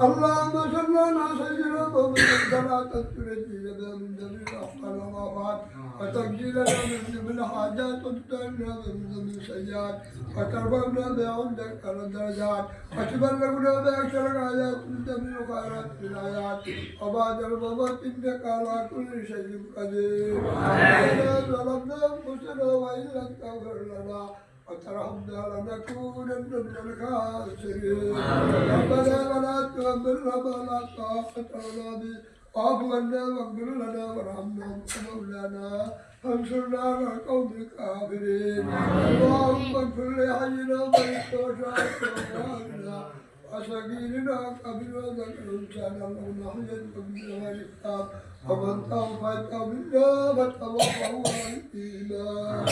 اللهم صل على سيدنا محمد صلاة تنجينا بها من جميع الأخطار والآفات وتنجينا من جميع الحاجات وتطهرنا من جميع السيئات وترفعنا بها عندك على الدرجات وتبلغنا بأكثر الآيات من جميع الخيرات في الآيات وبعد الممات إنك على كل شيء قدير. ربنا ظلمنا أنفسنا وإن لم تغفر لنا وترحمنا لنكونن من الخاسرين. ربنا ولا تحملنا ما لا طاقة لنا به واعف عنا واغفر لنا وارحمنا أنت مولانا فانصرنا على القوم الكافرين. اللهم اغفر لحينا وميتنا وشهدنا وصغيرنا وكبيرنا وذكر انسانا لو نحيا بنا والاسلام ومن توفيت منا فتوفه الايمان.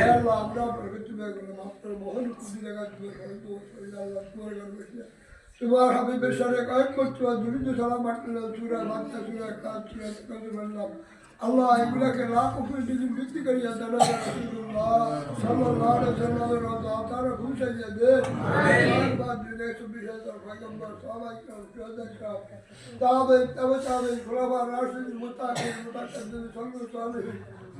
يا الله আমরা প্রকৃতিকে মাত্র মহান খুশি লাগাতে পারি তোমার হাবিবের সাথে কয়েক করতে দুনিয়া সালাম মারতে সূরা বাচ্চা সূরা কাজ সূরা কাজে বললাম আল্লাহ এগুলাকে লাখ উপরে দিন বৃদ্ধি করিয়া দাদা রাসূলুল্লাহ সাল্লাল্লাহু আলাইহি ওয়াসাল্লামের রাজা তারা খুশিয়া দে আমিন বাদ দিলে সুবিহার পয়গম্বর সাহাবায়ে কেরাম তাবে খোলাফা রাশিদ মুতাকিন সাল্লাল্লাহু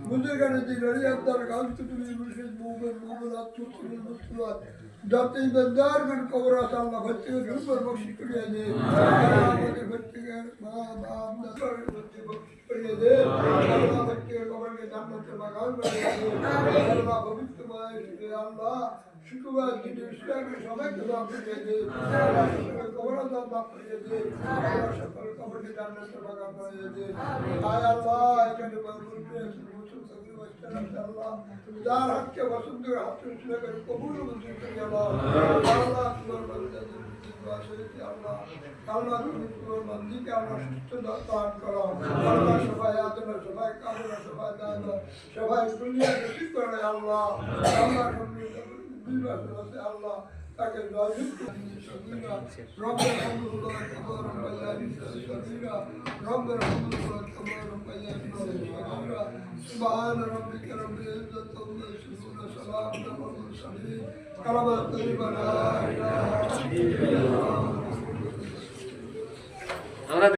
বুজুর্গানে দিন রিয়াদার গালতে তুমি মুর্শিদ মুমিনাত তুসলিম মুসলিমাত যাতে ইমানদারগণ কবরাত আল্লাহ ভর্তি করে বখশিশ করিয়া দে আমাদের ভর্তি করে মা বাপ দাদার ভর্তি বখশিশ করিয়া দে আল্লাহ ভর্তি করে কবরকে জান্নাতের বাগান বানিয়ে দে আল্লাহ পবিত্রময় আল্লাহ শুক্রবার দিন ইসলামের সবাইকে মাফ করিয়ে দে আল্লাহ সকলের কবরাত মাফ করিয়ে দে আল্লাহ সকলের কবরকে জান্নাতের বাগান বানিয়ে দে আয় আল্লাহ এখানে বলতে Allah, dar hakkı basındır hakkı üstüne göre kabul olsun ya Allah. Allah kullanmanızı bahşetti Allah. Allah kullanmanızı ki Allah şüphesiz dağıtan kalam. Allah şefayatına, şefayat kadına, şefayat dağına, şefayat kulliye nasip kare Allah. Allah şüphesiz bilmezse Allah. Takke zahir şefina. Rabbi hamdulillah kebaram bayyâni şefina. Rabbi hamdulillah kebaram bayyâni şefina. Subhane rabbike rabbil izzati amma yasifun selamun alel murselin. Kalamat tayyibana ilahe illallah.